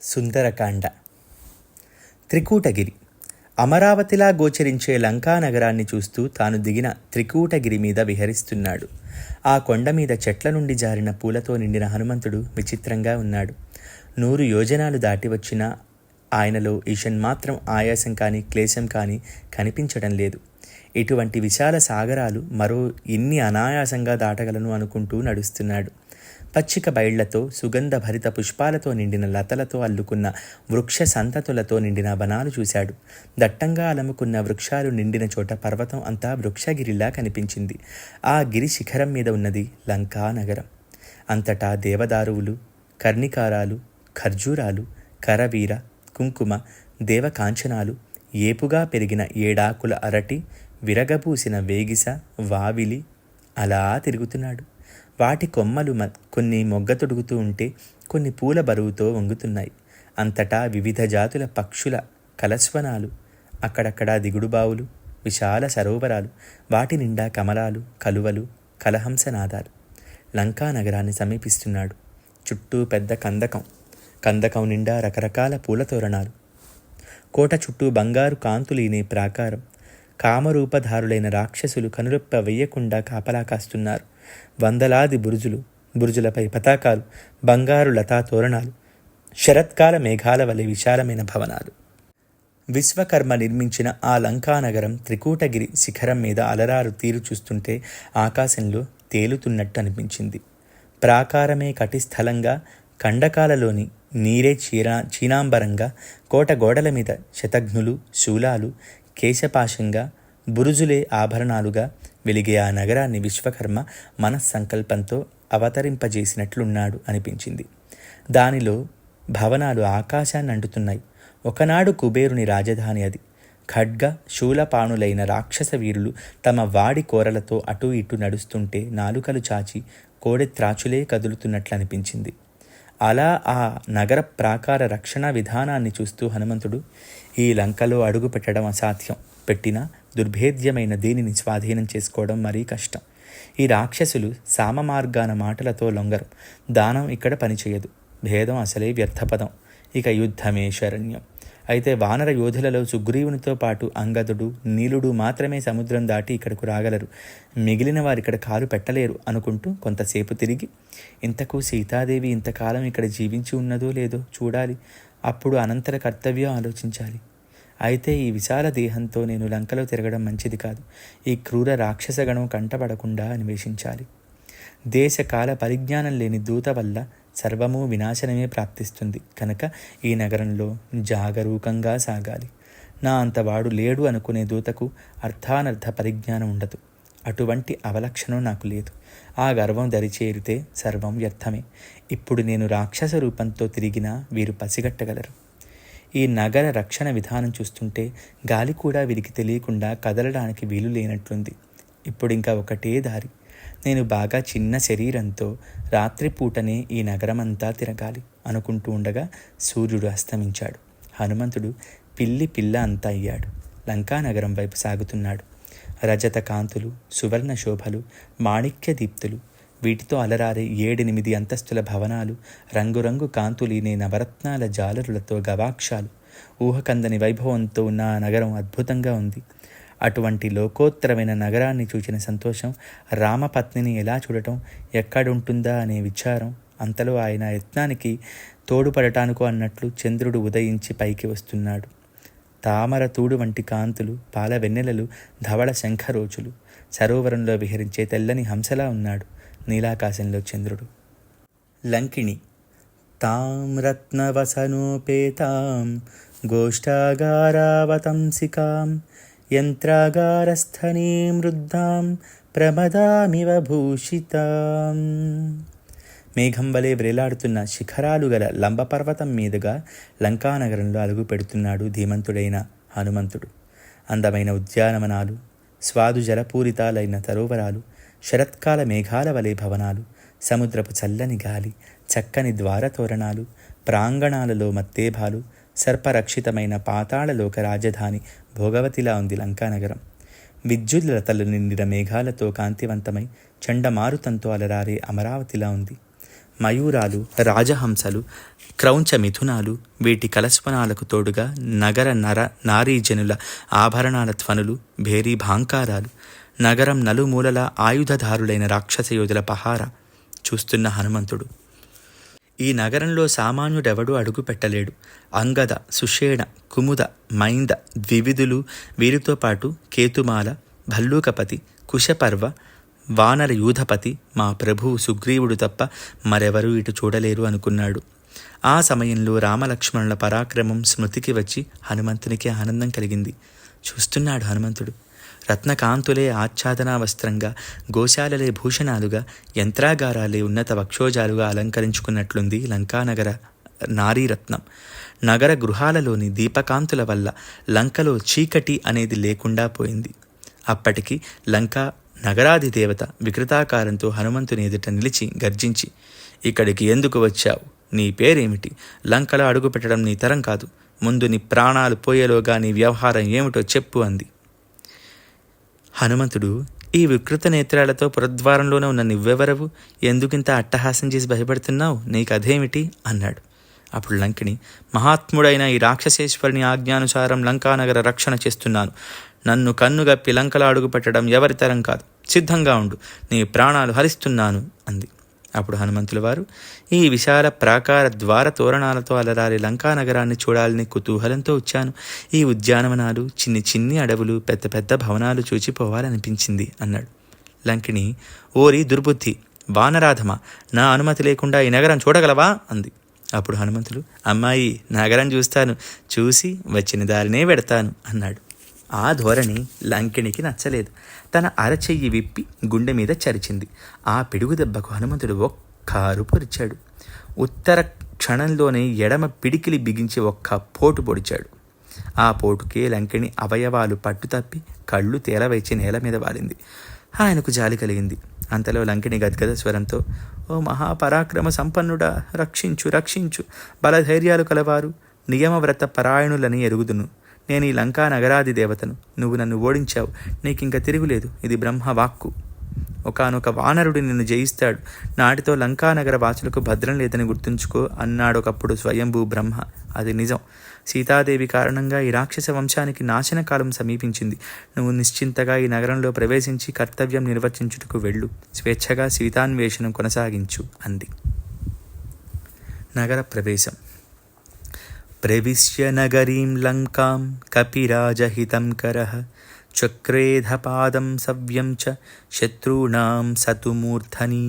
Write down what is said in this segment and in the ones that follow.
సుందరకాండ. త్రికూటగిరి. అమరావతిలా గోచరించే లంకా నగరాన్ని చూస్తూ తాను దిగిన త్రికూటగిరి మీద విహరిస్తున్నాడు. ఆ కొండ మీద చెట్ల నుండి జారిన పూలతో నిండిన హనుమంతుడు విచిత్రంగా ఉన్నాడు. 100 యోజనాలు దాటి వచ్చిన ఆయనలో ఈషన్మాత్రం ఆయాసం కానీ క్లేశం కానీ కనిపించడం లేదు. ఇటువంటి విశాల సాగరాలు మరో ఎన్ని అనాయాసంగా దాటగలను అనుకుంటూ నడుస్తున్నాడు. పచ్చిక బయళ్లతో, సుగంధ భరిత పుష్పాలతో నిండిన లతలతో అల్లుకున్న వృక్ష సంతతులతో నిండిన వనాలు చూశాడు. దట్టంగా అలముకున్న వృక్షాలు నిండిన చోట పర్వతం అంతా వృక్షగిరిలా కనిపించింది. ఆ గిరి శిఖరం మీద ఉన్నది లంకా నగరం. అంతటా దేవదారువులు, కర్ణికారాలు, ఖర్జూరాలు, కరవీర, కుంకుమ, దేవకాంచనాలు, ఏపుగా పెరిగిన ఏడాకుల అరటి, విరగబూసిన వేగిస, వావిలి అలా తిరుగుతున్నాడు. వాటి కొమ్మలు కొన్ని మొగ్గ తొడుగుతూ ఉంటే కొన్ని పూల బరువుతో వంగుతున్నాయి. అంతటా వివిధ జాతుల పక్షుల కలస్వనాలు, అక్కడక్కడా దిగుడుబావులు, విశాల సరోవరాలు, వాటి నిండా కమలాలు, కలువలు, కలహంసనాదాలు. లంకా నగరాన్ని సమీపిస్తున్నాడు. చుట్టూ పెద్ద కందకం నిండా రకరకాల పూల తోరణాలు. కోట చుట్టూ బంగారు కాంతులీనే ప్రాకారం. కామరూపధారులైన రాక్షసులు కనురెప్ప వెయ్యకుండా కాపలా కాస్తున్నారు. వందలాది బురుజులపై పతాకాలు, బంగారు లతా తోరణాలు, శరత్కాల మేఘాల వలె విశాలమైన భవనాలు. విశ్వకర్మ నిర్మించిన ఆ లంకానగరం త్రికూటగిరి శిఖరం మీద అలరారు తీరు చూస్తుంటే ఆకాశంలో తేలుతున్నట్టు అనిపించింది. ప్రాకారమే కటిస్థలంగా, కండకాలలోని నీరే చీనాంబరంగా, కోట గోడల మీద శతఘ్నులు, శూలాలు కేశపాశంగా, బురుజులే ఆభరణాలుగా వెలిగే ఆ నగరాన్ని విశ్వకర్మ మనస్సంకల్పంతో అవతరింపజేసినట్లున్నాడు అనిపించింది. దానిలో భవనాలు ఆకాశాన్ని అంటుతున్నాయి. ఒకనాడు కుబేరుని రాజధాని అది. ఖడ్గ శూలపాణులైన రాక్షస వీరులు తమ వాడి కోరలతో అటూ ఇటూ నడుస్తుంటే నాలుకలు చాచి కోడెత్రాచులే కదులుతున్నట్లు అనిపించింది. అలా ఆ నగర ప్రాకార రక్షణ విధానాన్ని చూస్తూ హనుమంతుడు, ఈ లంకలో అడుగు పెట్టడం అసాధ్యం, పెట్టినా దుర్భేద్యమైన దీనిని స్వాధీనం చేసుకోవడం మరీ కష్టం. ఈ రాక్షసులు సామమార్గాన మాటలతో లొంగరు. దానం ఇక్కడ పనిచేయదు. భేదం అసలే వ్యర్థపదం. ఇక యుద్ధమే శరణ్యం. అయితే వానర యోధులలో సుగ్రీవునితో పాటు అంగదుడు, నీలుడు మాత్రమే సముద్రం దాటి ఇక్కడకు రాగలరు. మిగిలిన వారు ఇక్కడ కాలు పెట్టలేరు అనుకుంటూ కొంతసేపు తిరిగి, ఇంతకు సీతాదేవి ఇంతకాలం ఇక్కడ జీవించి ఉన్నదో లేదో చూడాలి. అప్పుడు అనంతర కర్తవ్యం ఆలోచించాలి. అయితే ఈ విశాల దేహంతో నేను లంకలో తిరగడం మంచిది కాదు. ఈ క్రూర రాక్షసగణం కంటపడకుండా అన్వేషించాలి. దేశకాల పరిజ్ఞానం లేని దూత వల్ల సర్వము వినాశనమే ప్రాప్తిస్తుంది కనుక ఈ నగరంలో జాగరూకంగా సాగాలి. నా అంతవాడు లేడు అనుకునే దూతకు అర్థానర్థ పరిజ్ఞానం ఉండదు. అటువంటి అవలక్షణం నాకు లేదు. ఆ గర్వం దరిచేరితే సర్వం వ్యర్థమే. ఇప్పుడు నేను రాక్షస రూపంతో తిరిగినా వీరు పసిగట్టగలరు. ఈ నగర రక్షణ విధానం చూస్తుంటే గాలి కూడా వీరికి తెలియకుండా కదలడానికి వీలు లేనట్లుంది. ఇప్పుడింకా ఒకటే దారి. నేను బాగా చిన్న శరీరంతో రాత్రిపూటనే ఈ నగరమంతా తిరగాలి అనుకుంటూ ఉండగా సూర్యుడు అస్తమించాడు. హనుమంతుడు పిల్ల అంతా అయ్యాడు. లంకానగరం వైపు సాగుతున్నాడు. రజత కాంతులు, సువర్ణ శోభలు, మాణిక్య దీప్తులు, వీటితో అలరారే 7-8 అంతస్తుల భవనాలు, రంగురంగు కాంతులీనే నవరత్నాల జాలరులతో గవాక్షాలు, ఊహకందని వైభవంతో ఉన్న ఆ నగరం అద్భుతంగా ఉంది. అటువంటి లోకోత్తరమైన నగరాన్ని చూచిన సంతోషం, రామపత్నిని ఎలా చూడటం, ఎక్కడుంటుందా అనే విచారం, అంతలో ఆయన యత్నానికి తోడుపడటానికో అన్నట్లు చంద్రుడు ఉదయించి పైకి వస్తున్నాడు. తామర తూడు వంటి కాంతులు, పాల వెన్నెలలు, ధవళ శంఖరోచులు, సరోవరంలో విహరించే తెల్లని హంసలా ఉన్నాడు నీలాకాశంలో చంద్రుడు. లంకిణి. తాం రత్నవసనోపేతాం గోష్ఠాగారావతంసికాం యంత్రాగారస్థనీం వృద్ధాం ప్రమదామివ భూషితాం. మేఘం వలె వ్రేలాడుతున్న శిఖరాలు గల లంబపర్వతం మీదుగా లంకానగరంలో అడుగు పెడుతున్నాడు ధీమంతుడైన హనుమంతుడు. అందమైన ఉద్యానవనాలు, స్వాదు జలపూరితాలైన సరోవరాలు, శరత్కాల మేఘాల వలె భవనాలు, సముద్రపు చల్లని గాలి, చక్కని ద్వారతోరణాలు, ప్రాంగణాలలో మత్తేభాలు, సర్పరక్షితమైన పాతాళలోక రాజధాని భోగవతిలా ఉంది లంకానగరం. విద్యుల్లతలు నిండిన మేఘాలతో కాంతివంతమై చండమారుతంతో అలరారే అమరావతిలా ఉంది. మయూరాలు, రాజహంసలు, క్రౌంచ మిథునాలు, వీటి కలస్వనాలకు తోడుగా నగర నారీజనుల ఆభరణాల ధ్వనులు, భేరీ భాంకారాలు, నగరం నలుమూలల ఆయుధధారులైన రాక్షసయోధుల పహార చూస్తున్న హనుమంతుడు ఈ నగరంలో సామాన్యుడెవడూ అడుగు పెట్టలేడు. అంగద, సుషేణ, కుముద, మైంద, ద్వివిధులు, వీరితో పాటు కేతుమాల, భల్లూకపతి, కుశపర్వ, వానర యూధపతి, మా ప్రభువు సుగ్రీవుడు తప్ప మరెవరూ ఇటు చూడలేరు అనుకున్నాడు. ఆ సమయంలో రామలక్ష్మణుల పరాక్రమం స్మృతికి వచ్చి హనుమంతునికి ఆనందం కలిగింది. చూస్తున్నాడు హనుమంతుడు. రత్నకాంతులే ఆచ్ఛాదనా వస్త్రంగా, గోశాలలే భూషణాలుగా, యంత్రాగారాలే ఉన్నత వక్షోజాలుగా అలంకరించుకున్నట్లుంది లంకానగర నారీరత్నం. నగర గృహాలలోని దీపకాంతుల వల్ల లంకలో చీకటి అనేది లేకుండా పోయింది. అప్పటికి లంకా నగరాది దేవత వికృతాకారంతో హనుమంతుని ఎదుట నిలిచి గర్జించి, ఇక్కడికి ఎందుకు వచ్చావు? నీ పేరేమిటి? లంకలో అడుగుపెట్టడం నీ తరం కాదు. ముందు నీ ప్రాణాలు పోయేలోగా నీ వ్యవహారం ఏమిటో చెప్పు అంది. హనుమంతుడు, ఈ వికృత నేత్రాలతో పురద్వారంలోనే ఉన్న నువ్వెవరవు? ఎందుకింత అట్టహాసం చేసి భయపడుతున్నావు? నీకు అదేమిటి అన్నాడు. అప్పుడు లంకిణి, మహాత్ముడైన ఈ రాక్షసేశ్వరుని ఆజ్ఞానుసారం లంకానగర రక్షణ చేస్తున్నాను. నన్ను కన్నుగప్పి లంకలో అడుగు పెట్టడం ఎవరి తరం కాదు. సిద్ధంగా ఉండు, నీ ప్రాణాలు హరిస్తున్నాను అంది. అప్పుడు హనుమంతుల వారు, ఈ విశాల ప్రాకార ద్వార తోరణాలతో అలరాలి లంకానగరాన్ని చూడాలని కుతూహలంతో వచ్చాను. ఈ ఉద్యానవనాలు, చిన్ని చిన్ని అడవులు, పెద్ద పెద్ద భవనాలు చూచిపోవాలనిపించింది అన్నాడు. లంకిణి, ఓరి దుర్బుద్ధి, వానరాధమా, నా అనుమతి లేకుండా ఈ నగరం చూడగలవా అంది. అప్పుడు హనుమంతుడు, అమ్మాయి, నగరం చూస్తాను, చూసి వచ్చిన దారినే వెడతాను అన్నాడు. ఆ ధోరణి లంకిణికి నచ్చలేదు. తన అరచెయ్యి విప్పి గుండె మీద చరిచింది. ఆ పిడుగు దెబ్బకు హనుమంతుడు ఒక్క అరుపు అరిచాడు. ఉత్తర క్షణంలోనే ఎడమ పిడికిలి బిగించి ఒక్క పోటు పొడిచాడు. ఆ పోటుకే లంకిణి అవయవాలు పట్టుతప్పి కళ్ళు తేలవైచి నేల మీద వాలింది. ఆయనకు జాలి కలిగింది. అంతలో లంకిణి గద్గద స్వరంతో, ఓ మహాపరాక్రమ సంపన్నుడా, రక్షించు రక్షించు, బలధైర్యాలు కలవారు, నియమవ్రత పరాయణులని ఎరుగుదును. నేను ఈ లంకా నగరాది దేవతను. నువ్వు నన్ను ఓడించావు, నీకింక తిరుగులేదు. ఇది బ్రహ్మవాక్కు. ఒకానొక వానరుడు నిన్ను జయిస్తాడు. నాటితో లంకానగర వాసులకు భద్రం లేదని గుర్తుంచుకో అన్నాడొకప్పుడు స్వయంభూ బ్రహ్మ. అది నిజం. సీతాదేవి కారణంగా ఈ రాక్షస వంశానికి నాశనకాలం సమీపించింది. నువ్వు నిశ్చింతగా ఈ నగరంలో ప్రవేశించి కర్తవ్యం నిర్వర్తించుటకు వెళ్ళు. స్వేచ్ఛగా సీతాన్వేషణం కొనసాగించు అంది. నగర ప్రవేశం. ప్రవిశ్య నగరీం లంకాం కపిరాజహితం కరః చక్రేధపాదం సవ్యం చ శత్రూణాం సతుమూర్ధని.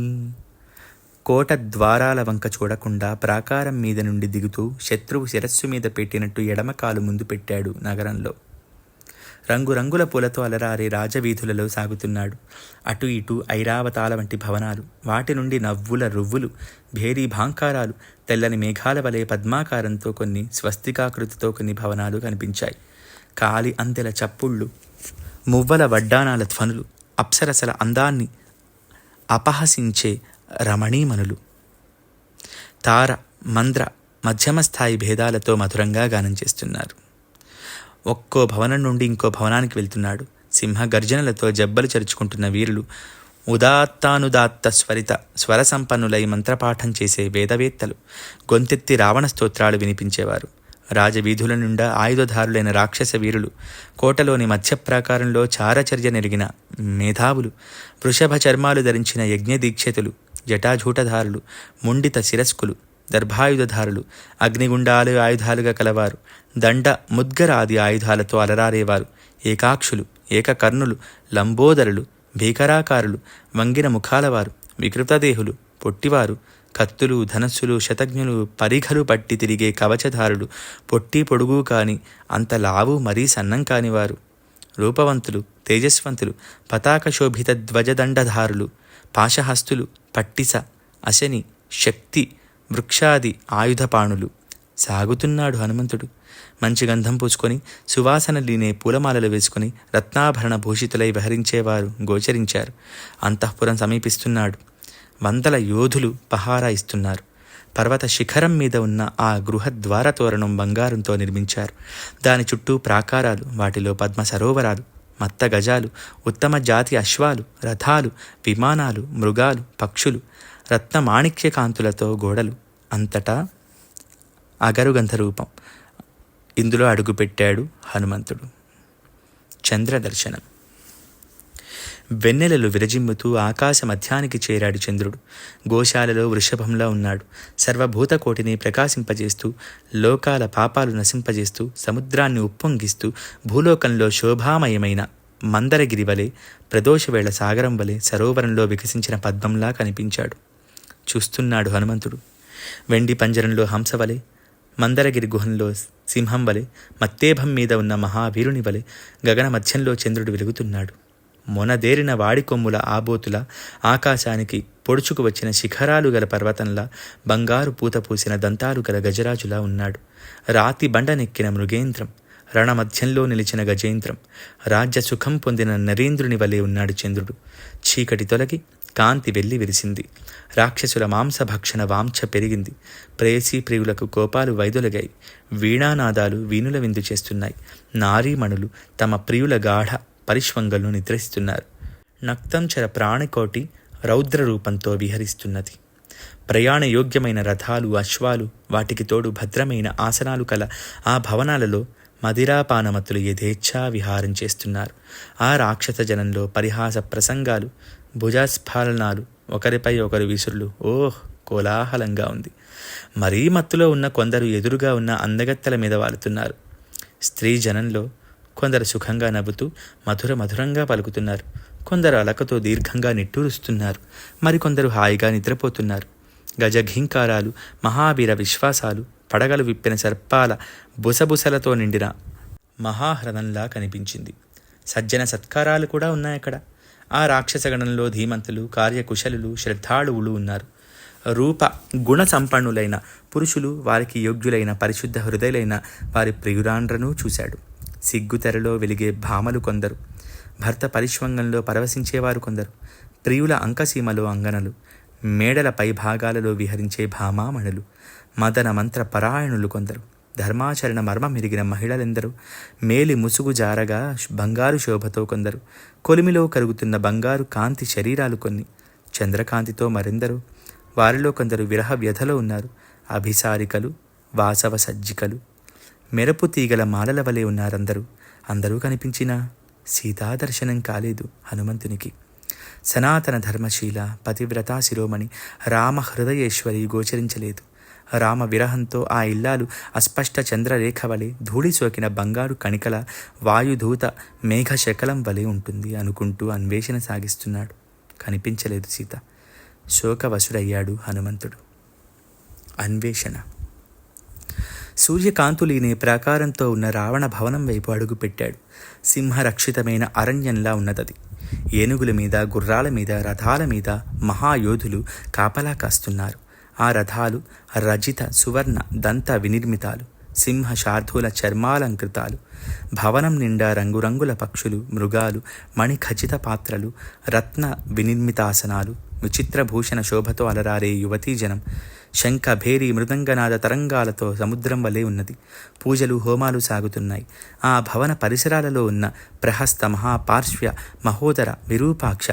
కోట ద్వారాల వంక చూడకుండా ప్రాకారం మీద నుండి దిగుతూ శత్రువు శిరస్సు మీద పెట్టినట్టు ఎడమకాలు ముందు పెట్టాడు. నగరంలో రంగురంగుల పూలతో అలరారే రాజవీధులలో సాగుతున్నాడు. అటు ఇటు ఐరావతాల వంటి భవనాలు, వాటి నుండి నవ్వుల రువ్వులు, భేరీ భాంకారాలు, తెల్లని మేఘాల వలె పద్మాకారంతో కొన్ని, స్వస్తికాకృతితో కొన్ని భవనాలు కనిపించాయి. కాలి అంతెల చప్పుళ్ళు, మువ్వల వడ్డానాల ధ్వనులు, అప్సరసల అందాన్ని అపహసించే రమణీమణులు, తార మంద్ర మధ్యమస్థాయి భేదాలతో మధురంగా గానం చేస్తున్నారు. ఒక్కో భవనం నుండి ఇంకో భవనానికి వెళ్తున్నాడు. సింహ గర్జనలతో జబ్బలు చరుచుకుంటున్న వీరులు, ఉదాత్తానుదాత్త స్వర సంపన్నులై మంత్రపాఠం చేసే వేదవేత్తలు, గొంతెత్తి రావణ స్తోత్రాలు వినిపించేవారు. రాజవీధుల నిండా ఆయుధధారులైన రాక్షస వీరులు, కోటలోని మధ్యప్రాకారంలో చారచర్య నెరిగిన మేధావులు, వృషభ చర్మాలు ధరించిన యజ్ఞదీక్షితులు, జటాజూటధారులు, ముండిత శిరస్కులు, దర్భాయుధధారులు, అగ్నిగుండాలు ఆయుధాలుగా కలవారు, దండ ముద్గరాది ఆయుధాలతో అలరారేవారు, ఏకాక్షులు, ఏకకర్ణులు, లంబోదరులు, భీకరాకారులు, వంగిన ముఖాలవారు, వికృతదేహులు, పొట్టివారు, కత్తులు, ధనస్సులు, శతజ్ఞులు, పరిఘలు పట్టి తిరిగే కవచధారులు, పొట్టి పొడుగు కాని అంత లావు మరీ సన్నం కానివారు, రూపవంతులు, తేజస్వంతులు, పతాక శోభిత ధ్వజదండధారులు, పాశహస్తులు, పట్టిస, అశని, శక్తి, వృక్షాది ఆయుధపాణులు. సాగుతున్నాడు హనుమంతుడు. మంచి గంధం పూసుకొని, సువాసన లీనే పూలమాలలు వేసుకుని, రత్నాభరణ భూషితులై విహరించేవారు గోచరించారు. అంతఃపురం సమీపిస్తున్నాడు. వందల యోధులు పహారా ఇస్తున్నారు. పర్వత శిఖరం మీద ఉన్న ఆ గృహ ద్వారతోరణం బంగారంతో నిర్మించారు. దాని చుట్టూ ప్రాకారాలు, వాటిలో పద్మ సరోవరాలు, మత్త గజాలు, ఉత్తమ జాతి అశ్వాలు, రథాలు, విమానాలు, మృగాలు, పక్షులు, రత్నమాణిక్య కాంతులతో గోడలు, అంతటా అగరుగంధ రూపం. ఇందులో అడుగుపెట్టాడు హనుమంతుడు. చంద్రదర్శనం. వెన్నెలలు విరజిమ్ముతూ ఆకాశ మధ్యానికి చేరాడు చంద్రుడు. గోశాలలో వృషభంలా ఉన్నాడు. సర్వభూతకోటిని ప్రకాశింపజేస్తూ, లోకాల పాపాలు నశింపజేస్తూ, సముద్రాన్ని ఉప్పొంగిస్తూ, భూలోకంలో శోభామయమైన మందరగిరి వలె, ప్రదోషవేళ సాగరం వలె, సరోవరంలో వికసించిన పద్మంలా కనిపించాడు. చూస్తున్నాడు హనుమంతుడు. వెండి పంజరంలో హంస వలె, మందరగిరి గుహంలో సింహం వలె, మత్తేభం మీద ఉన్న మహావీరుని వలె గగన మధ్యంలో చంద్రుడు వెలుగుతున్నాడు. మొనదేరిన వాడి కొమ్ముల ఆబోతుల, ఆకాశానికి పొడుచుకు వచ్చిన శిఖరాలు గల పర్వతంలా, బంగారు పూత పూసిన దంతాలు గల గజరాజులా ఉన్నాడు. రాతి బండనెక్కిన మృగేంద్రం, రణమధ్యంలో నిలిచిన గజేంద్రం, రాజ్య సుఖం పొందిన నరేంద్రుని వలె ఉన్నాడు చంద్రుడు. చీకటి తొలగి కాంతి వెళ్లి విరిసింది. రాక్షసుల మాంసభక్షణ వాంఛ పెరిగింది. ప్రేయసీ ప్రియులకు కోపాలు వైదొలగాయి. వీణానాదాలు వీణుల విందు చేస్తున్నాయి. నారీమణులు తమ ప్రియుల గాఢ పరిష్వంగలను నిద్రిస్తున్నారు. నక్తంచర ప్రాణికోటి రౌద్ర రూపంతో విహరిస్తున్నది. ప్రయాణయోగ్యమైన రథాలు, అశ్వాలు, వాటికి తోడు భద్రమైన ఆసనాలు కల ఆ భవనాలలో మదిరాపానమతులు యథేచ్ఛా విహారం చేస్తున్నారు. ఆ రాక్షస జనంలో పరిహాస ప్రసంగాలు, భుజస్ఫాలనాలు, ఒకరిపై ఒకరు విసురులు. కోలాహలంగా ఉంది. మరీ మత్తులో ఉన్న కొందరు ఎదురుగా ఉన్న అందగత్తెల మీద వాలుతున్నారు. స్త్రీ జనంలో కొందరు సుఖంగా నవ్వుతూ మధురంగా పలుకుతున్నారు. కొందరు అలకతో దీర్ఘంగా నిట్టూరుస్తున్నారు. మరికొందరు హాయిగా నిద్రపోతున్నారు. గజఘీంకారాలు, మహావీర విశ్వాసాలు, పడగలు విప్పిన సర్పాల బుసబుసలతో నిండిన మహాహ్రదంలా కనిపించింది. సజ్జన సత్కారాలు కూడా ఉన్నాయక్కడ. ఆ రాక్షసగణంలో ధీమంతులు, కార్యకుశలులు, శ్రద్ధాళువులు ఉన్నారు. రూప గుణ సంపన్నులైన పురుషులు, వారికి యోగ్యులైన పరిశుద్ధ హృదయులైన వారి ప్రియురాండ్రను చూశాడు. సిగ్గుతెరలో వెలిగే భామలు కొందరు, భర్త పరిష్వంగంలో పరవశించేవారు కొందరు, ప్రియుల అంకసీమలో అంగనలు, మేడల పైభాగాలలో విహరించే భామామణులు, మదన మంత్ర పరాయణులు కొందరు, ధర్మాచరణ మర్మమెరిగిన మహిళలెందరూ, మేలి ముసుగు జారగా బంగారు శోభతో కొందరు, కొలిమిలో కరుగుతున్న బంగారు కాంతి శరీరాలు కొన్ని, చంద్రకాంతితో మరెందరూ. వారిలో కొందరు విరహ వ్యధలో ఉన్నారు. అభిసారికలు, వాసవ సజ్జికలు, మెరుపు తీగల మాలల వలె ఉన్నారందరూ. అందరూ కనిపించినా సీతాదర్శనం కాలేదు హనుమంతునికి. సనాతన ధర్మశీల పతివ్రతా శిరోమణి రామ హృదయేశ్వరి గోచరించలేదు. రామ విరహంతో ఆ ఇల్లాలు అస్పష్ట చంద్రరేఖ వలె, ధూళి సోకిన బంగారు కణికల, వాయుధూత మేఘశకలం వలె ఉంటుంది అనుకుంటూ అన్వేషణ సాగిస్తున్నాడు. కనిపించలేదు సీత. శోకవశుడయ్యాడు హనుమంతుడు. అన్వేషణ. సూర్యకాంతులీనే ప్రాకారంతో ఉన్న రావణ భవనం వైపు అడుగుపెట్టాడు. సింహరక్షితమైన అరణ్యంలా ఉన్నదది. ఏనుగుల మీద, గుర్రాల మీద, రథాల మీద మహాయోధులు కాపలా కాస్తున్నారు. ఆ రథాలు రజిత సువర్ణ దంత వినిర్మితాలు, సింహ శార్ధూల చర్మాలంకృతాలు. భవనం నిండా రంగురంగుల పక్షులు, మృగాలు, మణిఖచిత పాత్రలు, రత్న వినిర్మితాసనాలు, విచిత్రభూషణ శోభతో అలరారే యువతీజనం. శంఖ భేరి మృదంగనాద తరంగాలతో సముద్రం వలె ఉన్నది. పూజలు, హోమాలు సాగుతున్నాయి. ఆ భవన పరిసరాలలో ఉన్న ప్రహస్త, మహాపార్శ్వ్య, మహోదర, విరూపాక్ష,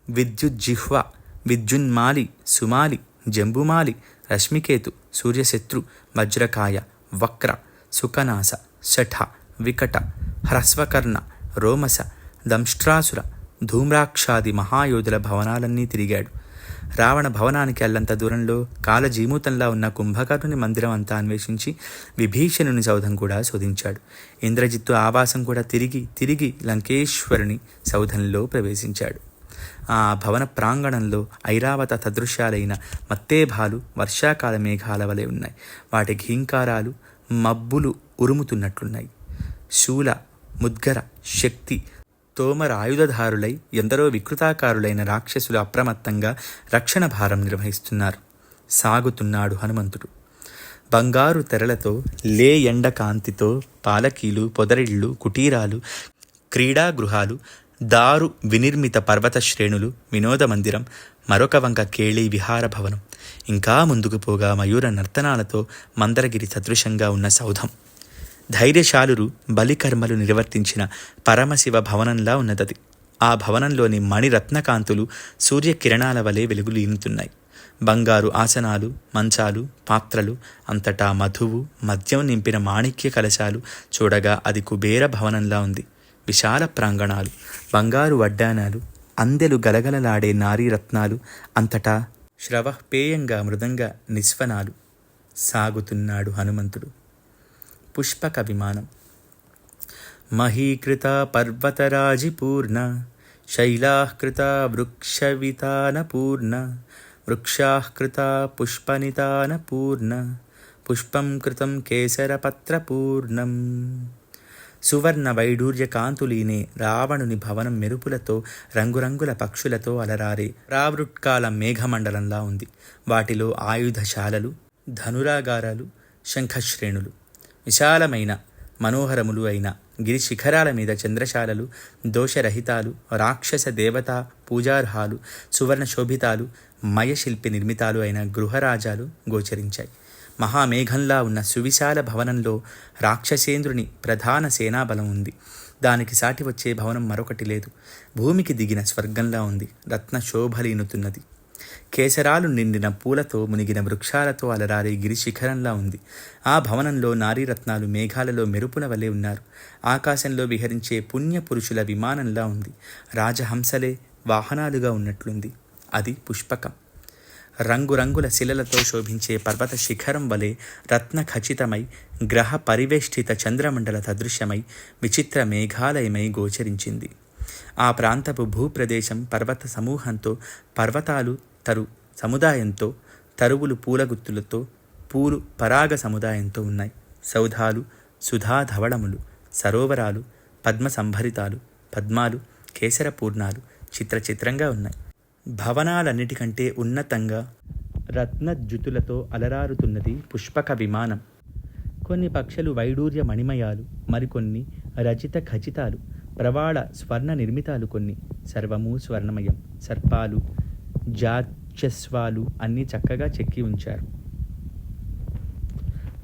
విద్యుజ్జిహ్వ, విద్యున్మాలి, సుమాలి, జంబుమాలి, రశ్మికేతు, సూర్యశత్రు, వజ్రకాయ, వక్ర, సుకనాస, శఠ, వికట, హ్రస్వకర్ణ, రోమస, దంష్ట్రాసుర, ధూమ్రాక్షాది మహాయోధుల భవనాలన్నీ తిరిగాడు. రావణ భవనానికి అల్లంత దూరంలో కాలజీమూతంలా ఉన్న కుంభకర్ణుని మందిరం అంతా అన్వేషించి విభీషణుని సౌధం కూడా శోధించాడు. ఇంద్రజిత్తు ఆవాసం కూడా తిరిగి లంకేశ్వరుని సౌధంలో ప్రవేశించాడు. ఆ భవన ప్రాంగణంలో ఐరావత సదృశ్యాలైన మత్తేభాలు వర్షాకాల మేఘాల వలె ఉన్నాయి. వాటి ఘీంకారాలు మబ్బులు ఉరుముతున్నట్లున్నాయి. శూల, ముద్గర, శక్తి, తోమర ఆయుధధారులై ఎందరో వికృతాకారులైన రాక్షసులు అప్రమత్తంగా రక్షణ భారం నిర్వహిస్తున్నారు. సాగుతున్నాడు హనుమంతుడు. బంగారు తెరలతో, లే ఎండ కాంతితో పాలకీలు, పొదరిళ్ళు, కుటీరాలు, క్రీడాగృహాలు, దారు వినిర్మిత పర్వత శ్రేణులు, వినోద మందిరం, మరొక వంక కేళి విహార భవనం, ఇంకా ముందుకు పోగా మయూర నర్తనాలతో మందరగిరి సదృశంగా ఉన్న సౌధం. ధైర్యశాలురు బలికర్మలు నిర్వర్తించిన పరమశివ భవనంలా ఉన్నదది. ఆ భవనంలోని మణిరత్నకాంతులు సూర్యకిరణాల వలె వెలుగులీనుతున్నాయి. బంగారు ఆసనాలు, మంచాలు, పాత్రలు, అంతటా మధువు, మద్యం నింపిన మాణిక్య కలశాలు. చూడగా అది కుబేర భవనంలా ఉంది. విశాల ప్రాంగణాలు, బంగారు వడ్డానాలు, అందెలు గలగలలాడే నారీరత్నాలు, అంతటా శ్రవఃపేయంగా మృదంగ నిస్వనాలు. సాగుతున్నాడు హనుమంతుడు. పుష్పక విమానం. మహీకృత పర్వతరాజిపూర్ణ, శైలాకృత వృక్షవితానపూర్ణ, వృక్షాకృత పుష్పనితానపూర్ణ, పుష్పం కృతం కేసరపత్రపూర్ణం. సువర్ణ వైడూర్య కాంతులీనే రావణుని భవనం మెరుపులతో, రంగురంగుల పక్షులతో అలరారే ప్రావృట్కాల మేఘమండలంలా ఉంది. వాటిలో ఆయుధశాలలు, ధనురాగారాలు, శంఖశ్రేణులు. విశాలమైన మనోహరములు అయిన గిరి శిఖరాల మీద చంద్రశాలలు, దోషరహితాలు, రాక్షస దేవతా పూజార్హాలు, సువర్ణ శోభితాలు, మయశిల్పి నిర్మితాలు అయిన గృహరాజాలు గోచరించాయి. మహామేఘంలా ఉన్న సువిశాల భవనంలో రాక్షసేంద్రుని ప్రధాన సేనాబలం ఉంది. దానికి సాటి వచ్చే భవనం మరొకటి లేదు. భూమికి దిగిన స్వర్గంలా ఉంది. రత్న శోభలీనుతున్నది. కేసరాలు నిండిన పూలతో మునిగిన వృక్షాలతో అలరారే గిరి శిఖరంలా ఉంది. ఆ భవనంలో నారీరత్నాలు మేఘాలలో మెరుపుల వలె ఉన్నారు. ఆకాశంలో విహరించే పుణ్యపురుషుల విమానంలా ఉంది. రాజహంసలే వాహనాలుగా ఉన్నట్లుంది. అది పుష్పకం. రంగురంగుల శిలలతో శోభించే పర్వత శిఖరం వలె రత్న ఖచితమై, గ్రహ పరివేష్టిత చంద్రమండల సదృశ్యమై, విచిత్ర మేఘాలయమై గోచరించింది. ఆ ప్రాంతపు భూప్రదేశం పర్వత సమూహంతో, పర్వతాలు తరు సముదాయంతో, తరువులు పూలగుత్తులతో, పూలు పరాగ సముదాయంతో ఉన్నాయి. సౌధాలు, సుధాధవళములు, సరోవరాలు, పద్మ సంభరితాలు, పద్మాలు, కేసరపూర్ణాలు చిత్రచిత్రంగా ఉన్నాయి. భవనాలన్నిటికంటే ఉన్నతంగా రత్నజ్యుతులతో అలరారుతున్నది పుష్పక విమానం. కొన్ని పక్షులు వైడూర్య మణిమయాలు, మరికొన్ని రచిత ఖచితాలు, ప్రవాళ స్వర్ణ నిర్మితాలు, కొన్ని సర్వము స్వర్ణమయం. సర్పాలు, జాత్యస్వాలు అన్నీ చక్కగా చెక్కి ఉంచారు.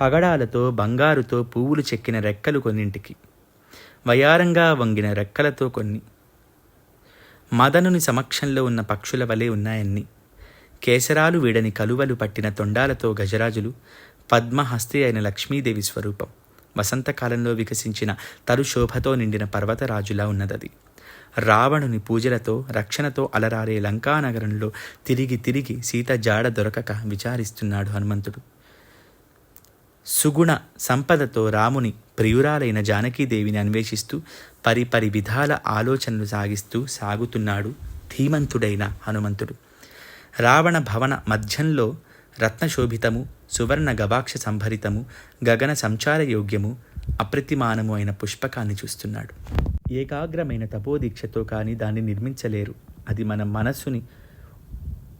పగడాలతో, బంగారుతో పువ్వులు చెక్కిన రెక్కలు కొన్నింటికి, వయారంగా వంగిన రెక్కలతో కొన్ని. మదనుని సమక్షంలో ఉన్న పక్షుల వలె ఉన్నాయన్ని. కేసరాలు వీడని కలువలు పట్టిన తొండాలతో గజరాజులు, పద్మహస్తి అయిన లక్ష్మీదేవి స్వరూపం. వసంతకాలంలో వికసించిన తరుశోభతో నిండిన పర్వతరాజులా ఉన్నదది. రావణుని పూజలతో, రక్షణతో అలరారే లంకానగరంలో తిరిగి తిరిగి సీత జాడ దొరకక విచారిస్తున్నాడు హనుమంతుడు. సుగుణ సంపదతో రాముని ప్రియురాలైన జానకీదేవిని అన్వేషిస్తూ పరిపరి విధాల ఆలోచనలు సాగుతున్నాడు ధీమంతుడైన హనుమంతుడు. రావణ భవన మధ్యంలో రత్నశోభితము, సువర్ణ గవాక్ష సంభరితము, గగన సంచార యోగ్యము, అప్రతిమానము అయిన పుష్పకాన్ని చూస్తున్నాడు. ఏకాగ్రమైన తపోదీక్షతో కానీ దాన్ని నిర్మించలేరు. అది మన మనస్సుని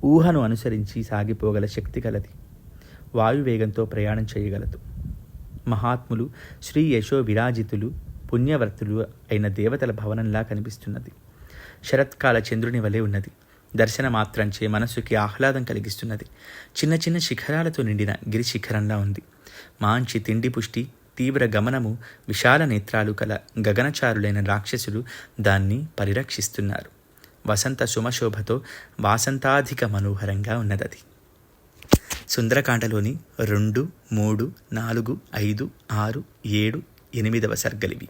ఊహను అనుసరించి సాగిపోగల శక్తి కలది. వాయువేగంతో ప్రయాణం చేయగలదు. మహాత్ములు, శ్రీ యశో విరాజితులు, పుణ్యవర్తులు అయిన దేవతల భవనంలా కనిపిస్తున్నది. శరత్కాల చంద్రుని వలె ఉన్నది. దర్శన మాత్రంచే మనసుకి ఆహ్లాదం కలిగిస్తున్నది. చిన్న చిన్న శిఖరాలతో నిండిన గిరి శిఖరంలా ఉంది. మాంచి తిండి పుష్టి, తీవ్ర గమనము, విశాల నేత్రాలు కల గగనచారులైన రాక్షసులు దాన్ని పరిరక్షిస్తున్నారు. వసంత సుమశోభతో వాసంతాధిక మనోహరంగా ఉన్నదది. సుందరకాండలోని 2, 3, 4, 5, 6, 7, 8వ సర్గలివి.